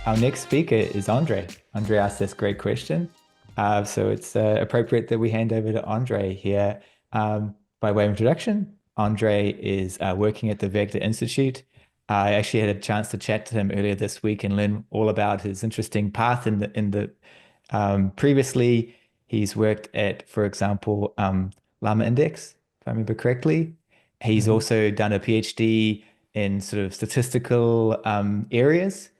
Our next speaker is Andre. Andre asked this great question. So it's appropriate that we hand over to Andre here. By way of introduction, Andre is working at the Vector Institute. I actually had a chance to chat to him earlier this week and learn all about his interesting path in the previously he's worked at, for example, Llama Index, if I remember correctly. He's hmm also done a PhD in sort of statistical areas.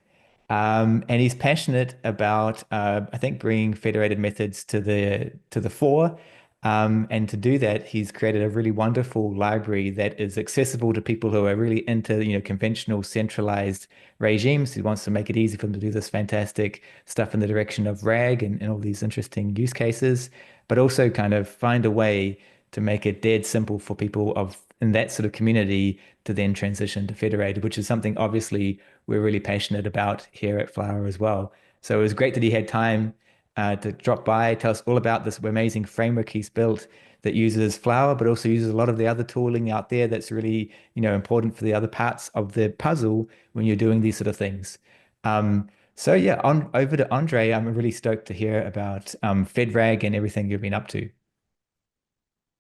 And he's passionate about, I think, bringing federated methods to the fore. And to do that, he's created a really wonderful library that is accessible to people who are really into, conventional centralized regimes. He wants to make it easy for them to do this fantastic stuff in the direction of RAG and all these interesting use cases, but also kind of find a way to make it dead simple for people of in that sort of community to then transition to federated, which is something obviously we're really passionate about here at Flower as well. So it was great that he had time to drop by, tell us all about this amazing framework he's built that uses Flower, but also uses a lot of the other tooling out there that's really, important for the other parts of the puzzle when you're doing these sort of things. So yeah, on over to Andre. I'm really stoked to hear about FedRAG and everything you've been up to.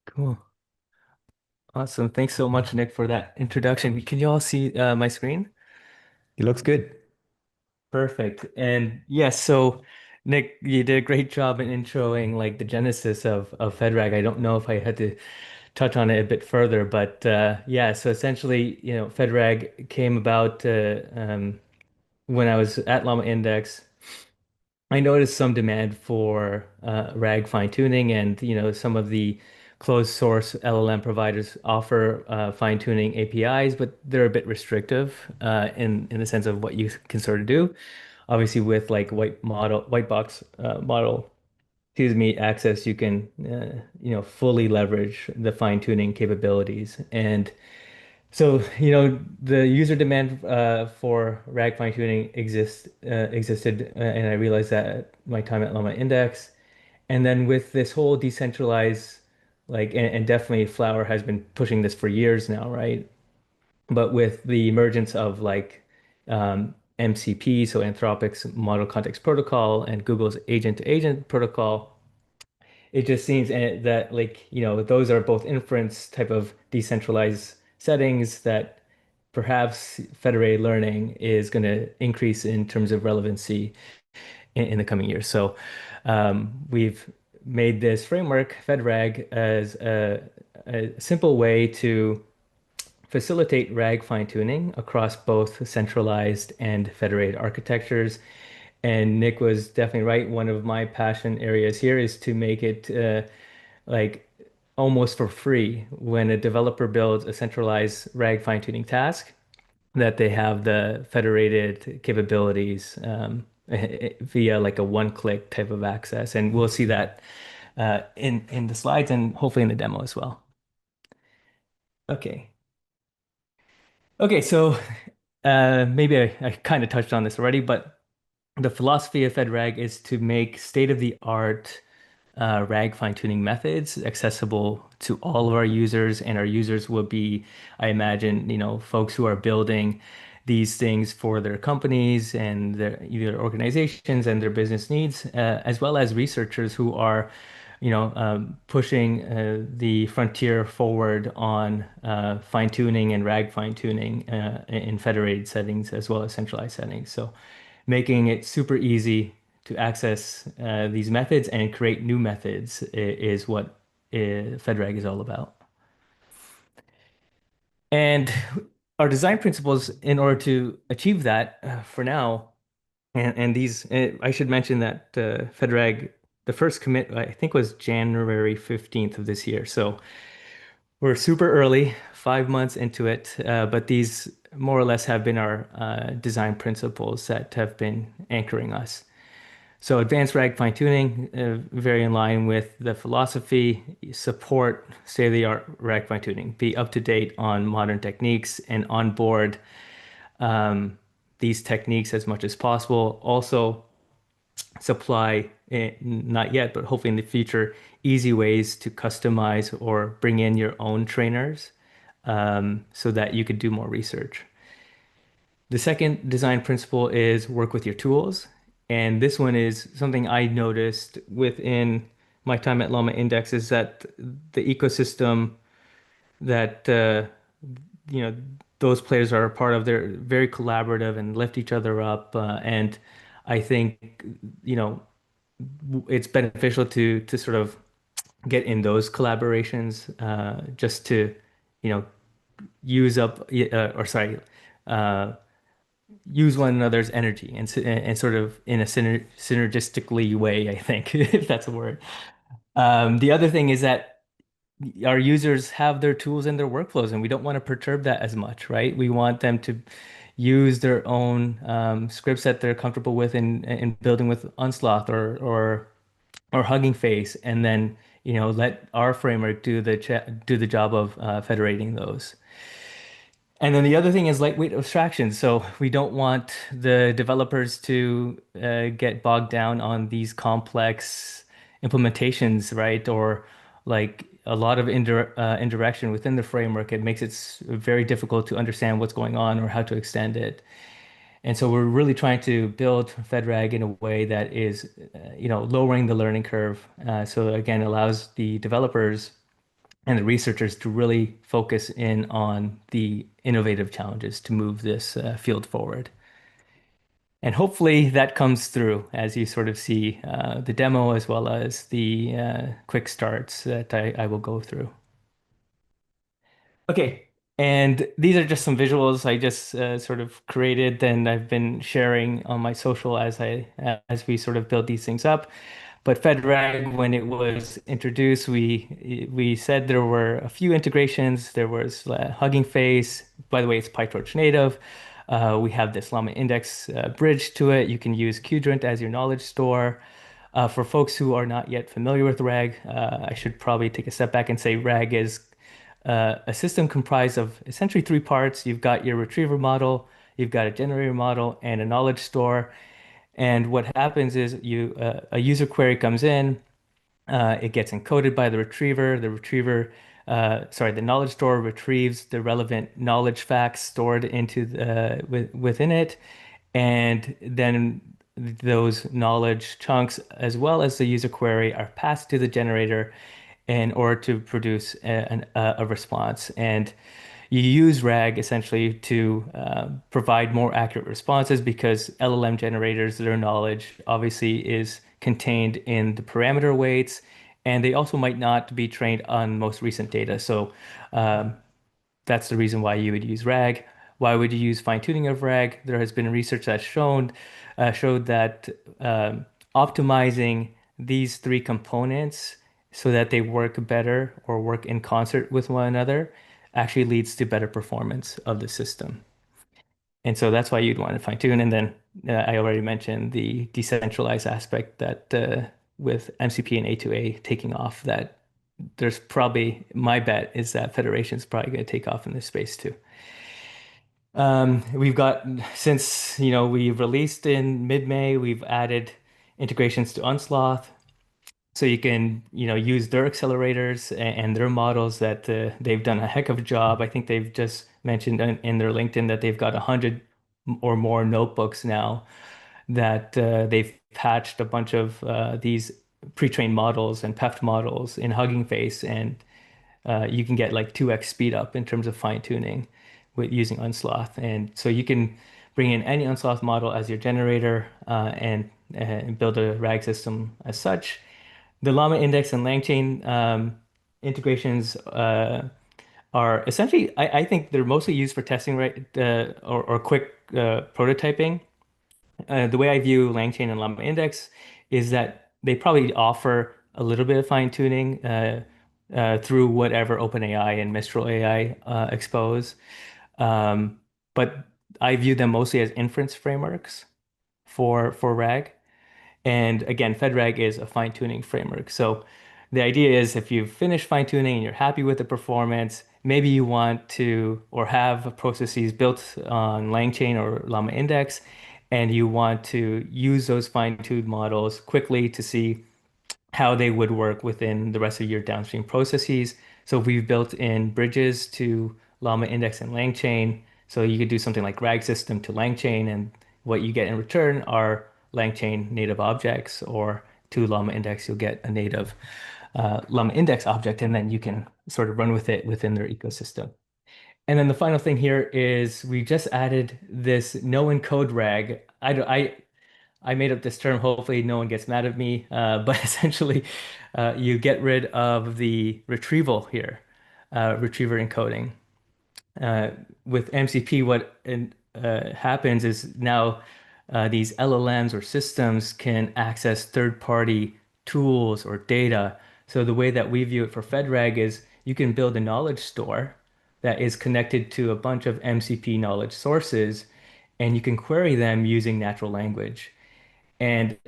Cool. Awesome. Thanks so much, Nick, for that introduction. Can you all see my screen? It looks good. Perfect. And yes, so Nick, you did a great job in introing like the genesis of FedRAG. I don't know if I had to touch on it a bit further, but yeah, so essentially, FedRAG came about when I was at Llama Index. I noticed some demand for RAG fine-tuning, and some of the closed source LLM providers offer fine-tuning APIs, but they're a bit restrictive in the sense of what you can sort of do. Obviously, with like white box model, excuse me, access, you can fully leverage the fine-tuning capabilities. And so, the user demand for RAG fine-tuning existed, and I realized that at my time at Llama Index. And then with this whole decentralized, like, and definitely Flower has been pushing this for years now, right? But with the emergence of like MCP, so Anthropic's Model Context Protocol and Google's agent-to-agent protocol, it just seems that like, those are both inference type of decentralized settings that perhaps federated learning is going to increase in terms of relevancy in the coming years. So we've made this framework, FedRAG, as a simple way to facilitate RAG fine-tuning across both centralized and federated architectures. And Nick was definitely right. One of my passion areas here is to make it like almost for free when a developer builds a centralized RAG fine-tuning task, that they have the federated capabilities via like a one-click type of access. And we'll see that in the slides and hopefully in the demo as well. Okay. Okay, so maybe I kind of touched on this already, but the philosophy of FedRAG is to make state-of-the-art RAG fine-tuning methods accessible to all of our users, and our users will be, I imagine, folks who are building these things for their companies and their either organizations and their business needs, as well as researchers who are, pushing the frontier forward on fine-tuning and RAG fine-tuning in federated settings as well as centralized settings. So making it super easy to access these methods and create new methods is what FedRAG is all about. And our design principles in order to achieve that for now, and these, I should mention that FedRAG, the first commit, I think was January 15th of this year. So we're super early, 5 months into it, but these more or less have been our design principles that have been anchoring us. So advanced RAG fine-tuning, very in line with the philosophy, support state-of-the-art RAG fine-tuning, be up to date on modern techniques and onboard these techniques as much as possible. Also supply, not yet, but hopefully in the future, easy ways to customize or bring in your own trainers so that you could do more research. The second design principle is work with your tools. And this one is something I noticed within my time at Llama Index is that the ecosystem that you know those players are a part of, they're very collaborative and lift each other up. And I think you know it's beneficial to sort of get in those collaborations just to you know use up or sorry uh, use one another's energy and sort of in a synergistically way, I think, if that's a word. The other thing is that our users have their tools and their workflows, and we don't want to perturb that as much, right? We want them to use their own scripts that they're comfortable with in building with Unsloth or Hugging Face, and then let our framework do the job of federating those. And then the other thing is lightweight abstraction. So we don't want the developers to get bogged down on these complex implementations, right? Or like a lot of indirection within the framework. It makes it very difficult to understand what's going on or how to extend it. And so we're really trying to build FedRAG in a way that is, lowering the learning curve. So again, allows the developers and the researchers to really focus in on the innovative challenges to move this field forward. And hopefully that comes through as you sort of see the demo as well as the quick starts that I will go through. Okay, and these are just some visuals I just sort of created and I've been sharing on my social as we sort of build these things up. But FedRAG, when it was introduced, we said there were a few integrations. There was Hugging Face. By the way, it's PyTorch native. We have this Llama Index bridge to it. You can use Qdrant as your knowledge store. For folks who are not yet familiar with RAG, I should probably take a step back and say RAG is a system comprised of essentially three parts. You've got your retriever model, you've got a generator model, and a knowledge store. And what happens is a user query comes in, it gets encoded by the retriever. The knowledge store retrieves the relevant knowledge facts stored within it, and then those knowledge chunks, as well as the user query, are passed to the generator in order to produce a response. And you use RAG essentially to provide more accurate responses because LLM generators, their knowledge obviously is contained in the parameter weights, and they also might not be trained on most recent data. So um, that's the reason why you would use RAG. Why would you use fine-tuning of RAG? There has been research that showed that optimizing these three components so that they work better or work in concert with one another actually leads to better performance of the system. And so that's why you'd want to fine tune. And then I already mentioned the decentralized aspect that with MCP and A2A taking off, that there's probably, my bet is that Federation's probably going to take off in this space too. We've got, since, we released in mid-May, we've added integrations to Unsloth. So you can, use their accelerators and their models that they've done a heck of a job. I think they've just mentioned in their LinkedIn that they've got 100 or more notebooks now that they've patched a bunch of these pre-trained models and PEFT models in Hugging Face, and you can get like 2x speed up in terms of fine tuning with using Unsloth. And so you can bring in any Unsloth model as your generator and build a RAG system as such. The Llama Index and LangChain integrations are essentially, I think they're mostly used for testing, right? Or quick prototyping. The way I view LangChain and Llama Index is that they probably offer a little bit of fine tuning through whatever OpenAI and Mistral AI expose. Um, but I view them mostly as inference frameworks for RAG. And again, FedRAG is a fine-tuning framework. So the idea is if you've finished fine-tuning and you're happy with the performance, maybe you want to or have processes built on LangChain or Llama Index, and you want to use those fine-tuned models quickly to see how they would work within the rest of your downstream processes. So we've built in bridges to Llama Index and LangChain So you could do something like RAG system to LangChain, and what you get in return are LangChain native objects, or to Llama Index, you'll get a native Llama Index object, and then you can sort of run with it within their ecosystem. And then the final thing here is we just added this no encode RAG. I made up this term. Hopefully, no one gets mad at me. But essentially, you get rid of the retrieval here, retriever encoding. Uh, with MCP, happens is now these LLMs or systems can access third-party tools or data. So the way that we view it for FedRAG is you can build a knowledge store that is connected to a bunch of MCP knowledge sources, and you can query them using natural language. And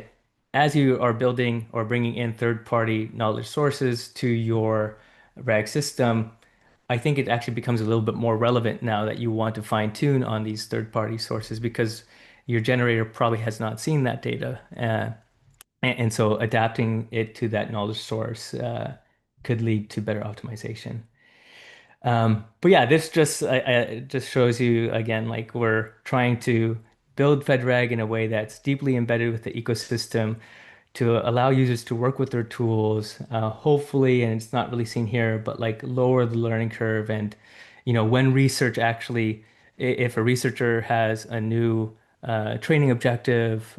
as you are building or bringing in third-party knowledge sources to your RAG system, I think it actually becomes a little bit more relevant now that you want to fine-tune on these third-party sources because your generator probably has not seen that data. And so adapting it to that knowledge source could lead to better optimization. But yeah, this just shows you again, like we're trying to build FedRAG in a way that's deeply embedded with the ecosystem to allow users to work with their tools, hopefully, and it's not really seen here, but like lower the learning curve. And, when research actually, if a researcher has a new training objective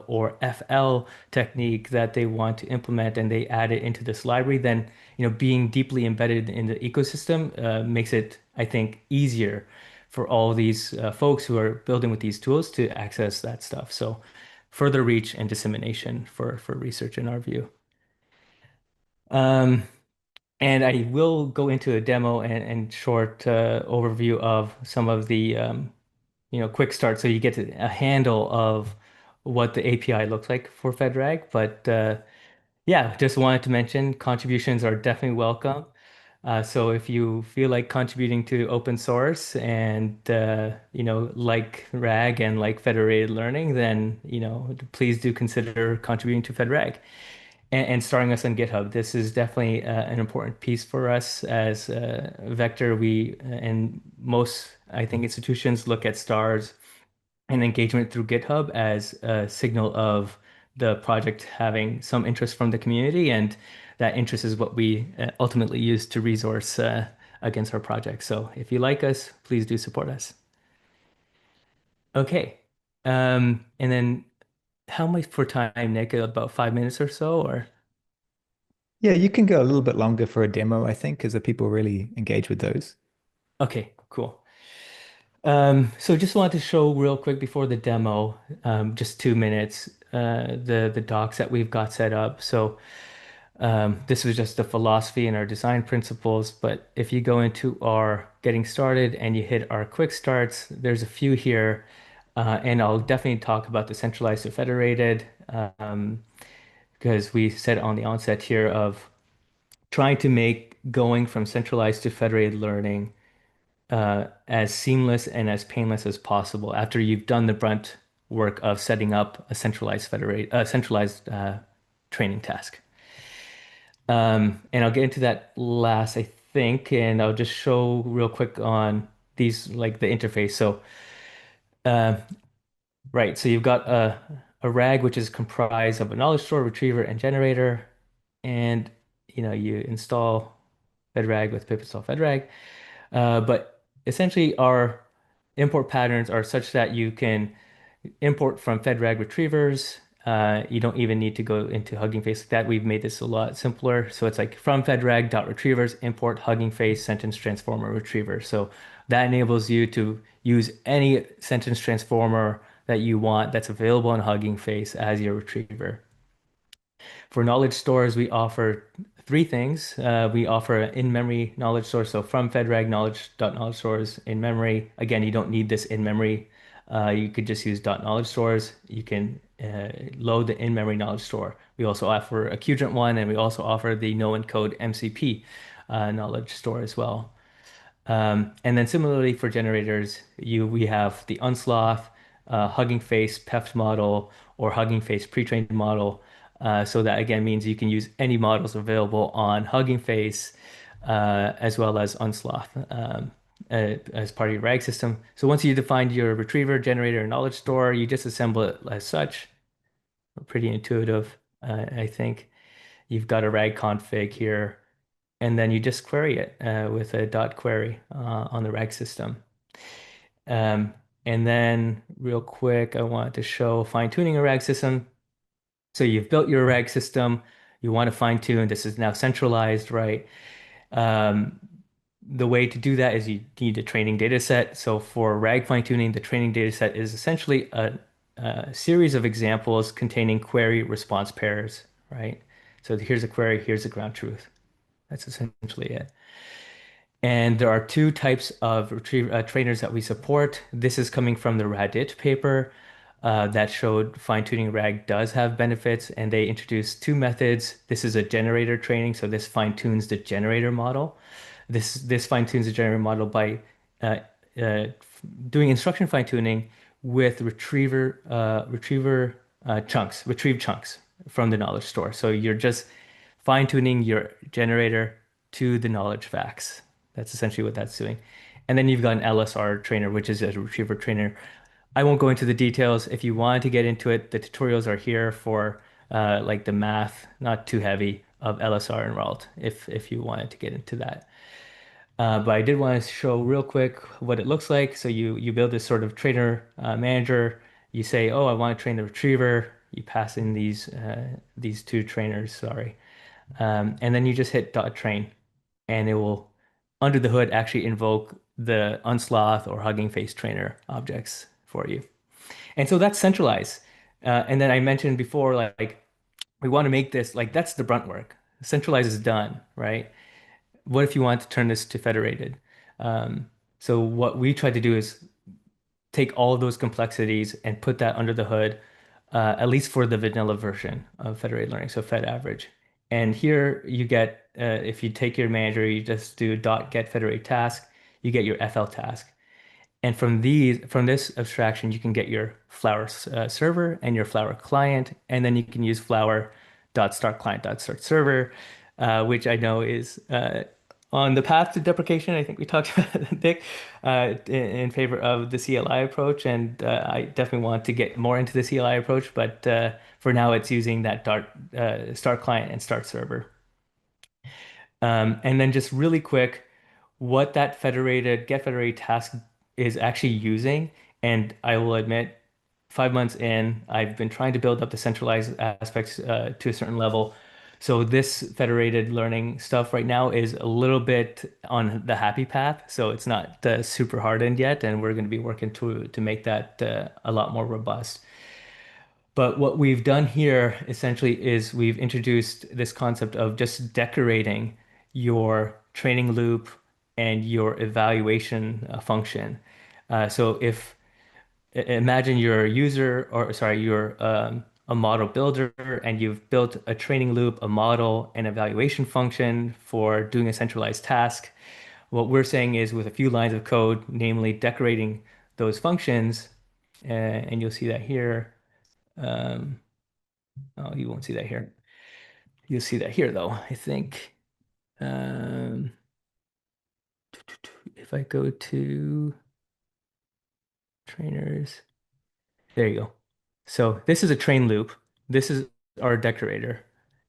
or FL technique that they want to implement and they add it into this library, then, being deeply embedded in the ecosystem makes it, I think, easier for all these folks who are building with these tools to access that stuff. So further reach and dissemination for research in our view. Um, and I will go into a demo and short overview of some of the quick start so you get a handle of what the API looks like for FedRAG. But yeah, just wanted to mention contributions are definitely welcome. So if you feel like contributing to open source and like RAG and like federated learning, then please do consider contributing to FedRAG and starting us on GitHub. This is definitely an important piece for us as Vector. We and most I think institutions look at stars and engagement through GitHub as a signal of the project having some interest from the community, and that interest is what we ultimately use to resource against our project. So if you like us, please do support us. Okay. And then how much for time, Nick? About 5 minutes or so, or Yeah, you can go a little bit longer for a demo, I think, because the people really engage with those. okay, cool. So just wanted to show real quick before the demo, just 2 minutes, the docs that we've got set up. So this was just the philosophy and our design principles. But if you go into our getting started and you hit our quick starts, there's a few here. And I'll definitely talk about the centralized to federated, um, because we said on the onset here of trying to make going from centralized to federated learning as seamless and as painless as possible after you've done the brunt work of setting up a centralized training task. And I'll get into that last, I think, and I'll just show real quick on these, like the interface. So, uh, right, so you've got a RAG, which is comprised of a knowledge store, retriever, and generator. And, you install FedRAG with pip install FedRAG. But essentially, our import patterns are such that you can import from FedRAG retrievers. You don't even need to go into Hugging Face like that. We've made this a lot simpler. So it's like from FedRAG.retrievers, import Hugging Face sentence transformer retriever. So that enables you to use any sentence transformer that you want that's available on Hugging Face as your retriever. For knowledge stores, we offer three things. We offer an in-memory knowledge source. So from FedRAG knowledge stores in memory. Again, you don't need this in memory. You could just use knowledge stores. You can load the in-memory knowledge store. We also offer a Qgent one, and we also offer the no encode MCP knowledge store as well. And then similarly for generators, we have the Unsloth, Hugging Face PEFT model, or Hugging Face pre-trained model. So that again means you can use any models available on Hugging Face as well as Unsloth. as part of your RAG system. So once you define your retriever, generator, and knowledge store, you just assemble it as such. Pretty intuitive, I think. You've got a RAG config here, and then you just query it with a dot query on the RAG system. Um, and then real quick, I want to show fine-tuning a RAG system. So you've built your RAG system, you want to fine-tune. This is now centralized, right? Um, the way to do that is you need a training data set. So for RAG fine-tuning, the training data set is essentially a series of examples containing query response pairs, right? So here's a query, here's a ground truth. That's essentially it. And there are two types of trainers that we support. This is coming from the Radit paper that showed fine-tuning RAG does have benefits, and they introduced two methods. This is a generator training, so this fine-tunes the generator model. This fine-tunes the generator model by uh, uh, doing instruction fine-tuning with retrieved chunks from the knowledge store. So you're just fine-tuning your generator to the knowledge facts. That's essentially what that's doing. And then you've got an LSR trainer, which is a retriever trainer. I won't go into the details. If you want to get into it, the tutorials are here for like the math, not too heavy, of LSR and RALT if you wanted to get into that. But I did want to show real quick what it looks like. So you build this sort of trainer manager. You say, oh, I want to train the retriever. You pass in these two trainers, sorry. And then you just hit dot train, and it will, under the hood, actually invoke the unsloth or hugging face trainer objects for you. And so that's centralized. And then I mentioned before, like we want to make this like that's the brunt work. Centralized is done, right? What if you want to turn this to federated? Um, so what we try to do is take all of those complexities and put that under the hood, at least for the vanilla version of federated learning, so Fed average. And here you get, if you take your manager, you just do dot get federated task, you get your FL task. And from this abstraction, you can get your Flower server and your Flower client, and then you can use Flower dot start client dot start server, which I know is on the path to deprecation. I think we talked about it, Nick, in favor of the CLI approach, and I definitely want to get more into the CLI approach, but for now, it's using that Dart start client and start server. And then just really quick, what that federated get federated task is actually using, and I will admit, 5 months in, I've been trying to build up the centralized aspects to a certain level. So this federated learning stuff right now is a little bit on the happy path. So it's not super hardened yet, and we're going to be working to make that a lot more robust. But what we've done here essentially is we've introduced this concept of just decorating your training loop and your evaluation function. So if imagine you're a user, or sorry, you're a model builder, and you've built a training loop, a model, and evaluation function for doing a centralized task. What we're saying is with a few lines of code, namely decorating those functions, and you'll see that here. Um, Oh, you won't see that here. You'll see that here though, I think. Um, if I go to trainers, there you go. So this is a train loop. This is our decorator.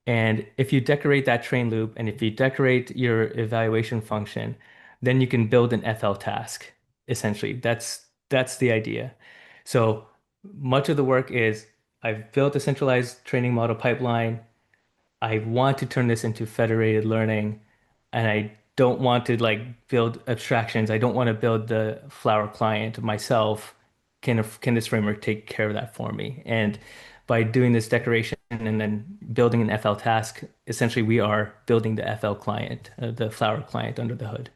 And if you decorate that train loop and if you decorate your evaluation function, then you can build an FL task. Essentially, that's the idea. So much of the work is I've built a centralized training model pipeline. I want to turn this into federated learning, and I don't want to like build abstractions. I don't want to build the Flower client myself. Can this framework take care of that for me? And by doing this decoration and then building an FL task, essentially we are building the FL client, the Flower client under the hood.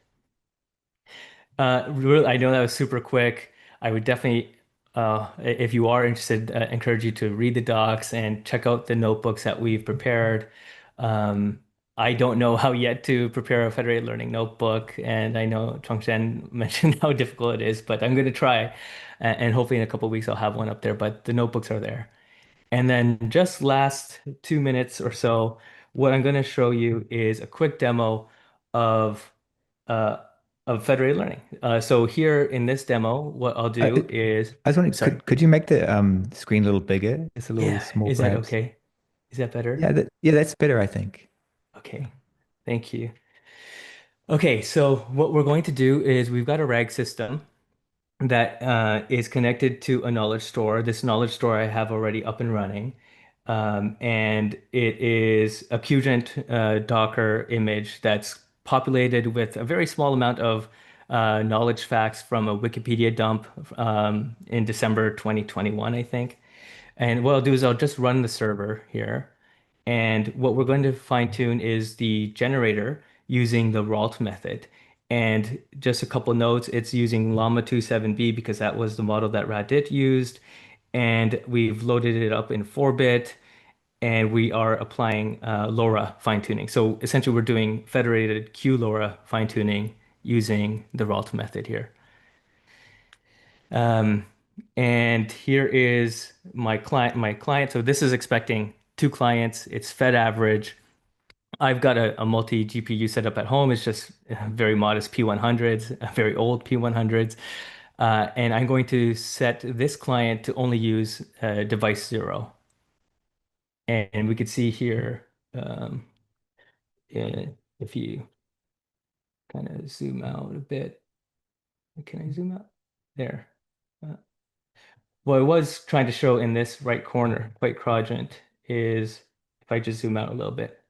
Really, I know that was super quick. I would definitely, if you are interested, encourage you to read the docs and check out the notebooks that we've prepared. Um, I don't know how yet to prepare a federated learning notebook, and I know Chongshen mentioned how difficult it is, but I'm going to try, and hopefully in a couple of weeks I'll have one up there. But the notebooks are there. And then just last 2 minutes or so, what I'm going to show you is a quick demo of. Uh, of federated learning. So here in this demo, what I'll I, do is, I was wondering, sorry. could you make the screen a little bigger? It's a little Yeah, small, is that perhaps. okay? Is that better? Yeah, that's better, I think. Okay, thank you. Okay, so what we're going to do is we've got a RAG system that is connected to a knowledge store. This knowledge store I have already up and running. And it is a QGent Docker image that's populated with a very small amount of knowledge facts from a Wikipedia dump in December 2021, I think. And what I'll do is I'll just run the server here. And what we're going to fine tune is the generator using the RALT method. And just a couple notes, it's using Llama 27B because that was the model that Radit used. And we've loaded it up in 4-bit and we are applying LoRa fine tuning. So essentially we're doing federated Q LoRa fine tuning using the RALT method here. Um, and here is my client. So this is expecting two clients. It's fed average. I've got a multi GPU set up at home. It's just very modest P100s, very old P100s. And I'm going to set this client to only use device zero. And we could see here, if you kind of zoom out a bit, can I zoom out? There. Uh, What I was trying to show in this right corner, quite quadrant, is if I just zoom out a little bit,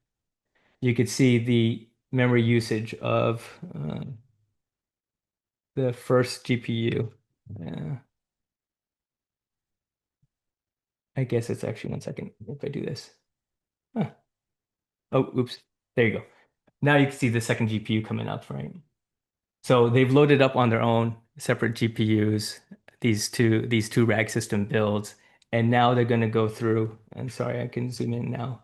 you could see the memory usage of the first GPU. Uh, I guess it's actually 1 second if I do this. Huh. Oh, oops. There you go. Now you can see the second GPU coming up, right? So they've loaded up on their own separate GPUs, these two RAG system builds, and now they're going to go through, and sorry, I can zoom in now,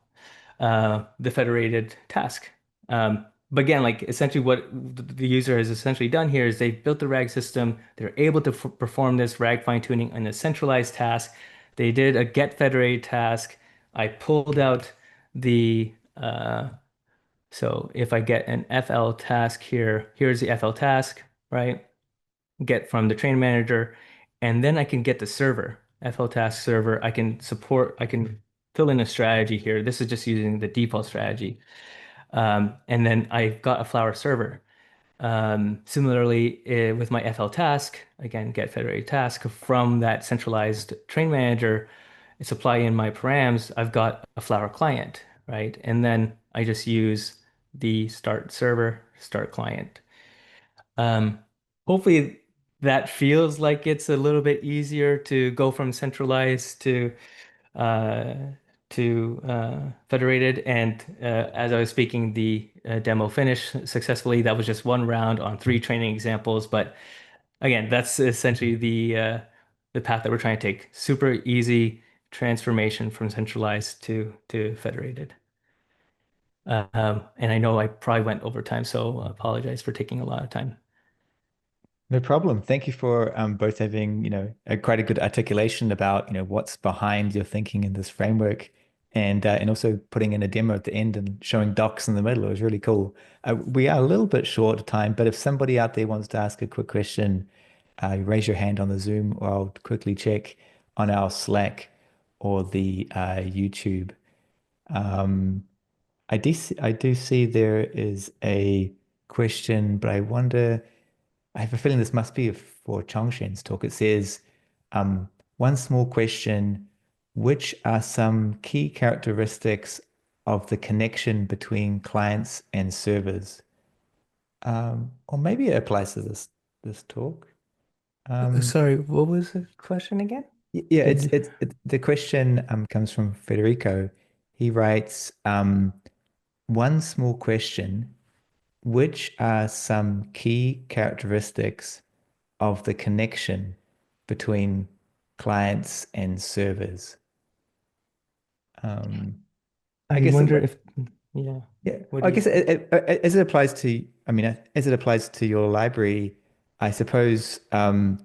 the federated task. But again, like essentially what the user has essentially done here is they've built the RAG system. They're able to perform this RAG fine tuning in a centralized task. They did a get federated task. I pulled out the so if I get an FL task here, here's the FL task, right? Get from the train manager, and then I can get the server, FL task server. I can fill in a strategy here. This is just using the default strategy. And then I've got a Flower server. Similarly, with my FL task, again, get federated task from that centralized train manager, supply in my params, I've got a Flower client, right? And then I just use the start server, start client. Um, Hopefully that feels like it's a little bit easier to go from centralized uh, to federated. And as I was speaking, the demo finished successfully. That was just one round on 3 training examples. But again, that's essentially the path that we're trying to take. Super easy transformation from centralized to federated. And I know I probably went over time, so I apologize for taking a lot of time. No problem. Thank you for both having, quite a good articulation about, what's behind your thinking in this framework and also putting in a demo at the end and showing docs in the middle. It was really cool. We are a little bit short of time, but if somebody out there wants to ask a quick question, raise your hand on the Zoom or I'll quickly check on our Slack or the YouTube. Um, I do see there is a question, but I wonder. I have a feeling this must be for Chongshen's talk. It says, um, one small question, which are some key characteristics of the connection between clients and servers? Or maybe it applies to this talk. Um, Sorry, what was the question again? yeah, Did the question comes from Federico. He writes, one small question, which are some key characteristics of the connection between clients and servers. Um, I I guess wonder if, yeah, yeah, what I do you guess think? as it applies to, I mean, as it applies to your library, I suppose the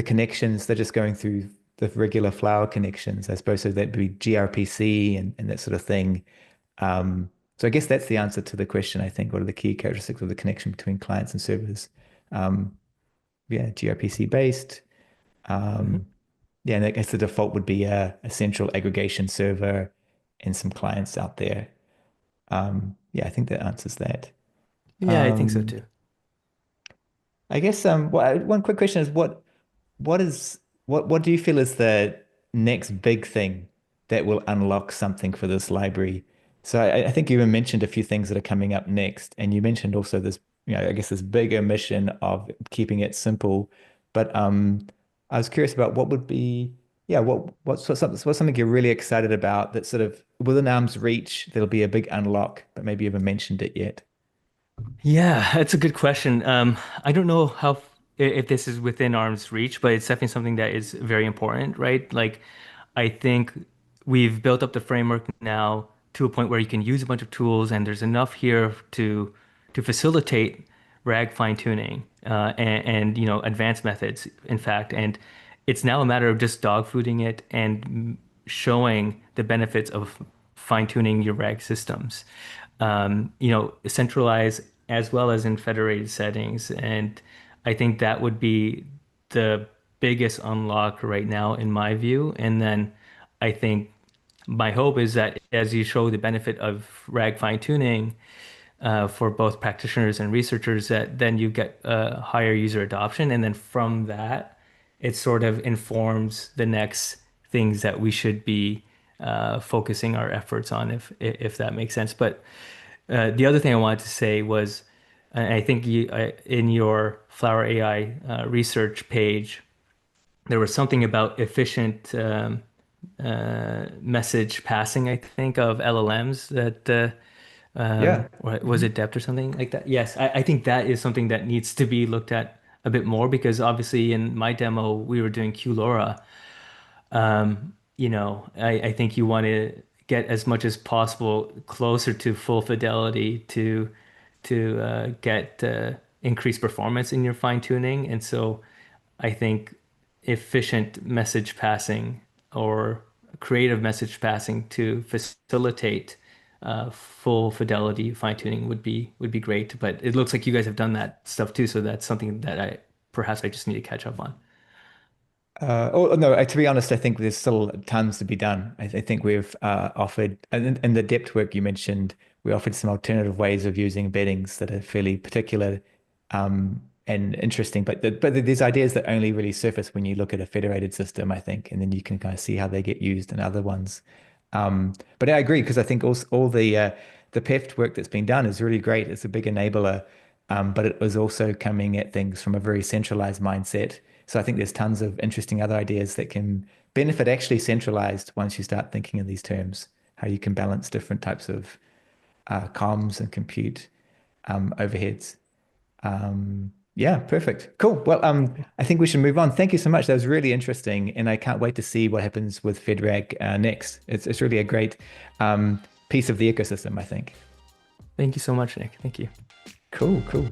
connections they're just going through the regular flower connections. I suppose so that'd be gRPC and that sort of thing. So I guess that's the answer to the question, I think. What are the key characteristics of the connection between clients and servers? Um, yeah, gRPC based. Mhm. Um, yeah, and I guess the default would be a central aggregation server and some clients out there. Yeah, I think that answers that. Yeah, I think so Um, too. I guess one quick question is what is what do you feel is the next big thing that will unlock something for this library? So I think you even mentioned a few things that are coming up next, and you mentioned also this, I guess this bigger mission of keeping it simple. But I was curious about what would be, yeah, what's something you're really excited about that sort of within arm's reach that'll be a big unlock, but maybe you haven't mentioned it yet. Yeah, that's a good question. I don't know if this is within arm's reach, but it's definitely something that is very important, right? Like, I think we've built up the framework now to a point where you can use a bunch of tools, and there's enough here to facilitate RAG fine-tuning and advanced methods, in fact. And it's now a matter of just dogfooding it and showing the benefits of fine-tuning your RAG systems. Centralized as well as in federated settings. And I think that would be the biggest unlock right now, in my view. And then I think my hope is that as you show the benefit of RAG fine-tuning for both practitioners and researchers, that then you get higher user adoption. And then from that, it sort of informs the next things that we should be focusing our efforts on, if that makes sense. But the other thing I wanted to say was, I think in your Flower AI research page, there was something about efficient message passing, I think, of LLMs that, Yeah. or was Mhm. it depth or something like that? Yes, I think that is something that needs to be looked at a bit more because obviously in my demo, we were doing QLoRa. I think you want to get as much as possible closer to full fidelity to get increased performance in your fine tuning. And so I think efficient message passing or creative message passing to facilitate full fidelity fine tuning would be great. But it looks like you guys have done that stuff too, so that's something that I just need to catch up on. Oh no, to be honest, I think there's still tons to be done. I think we've offered, and in the depth work you mentioned, we offered some alternative ways of using embeddings that are fairly particular and interesting. But there's ideas that only really surface when you look at a federated system, I think, and then you can kind of see how they get used in other ones. But I agree because I think also all the PEFT work that's been done is really great. It's a big enabler, but it was also coming at things from a very centralized mindset. So I think there's tons of interesting other ideas that can benefit actually centralized once you start thinking in these terms, how you can balance different types of comms and compute overheads. Yeah, perfect. Cool. Well, I think we should move on. Thank you so much. That was really interesting, and I can't wait to see what happens with FedRAG next. It's really a great piece of the ecosystem, I think. Thank you so much, Nick. Thank you. Cool, cool.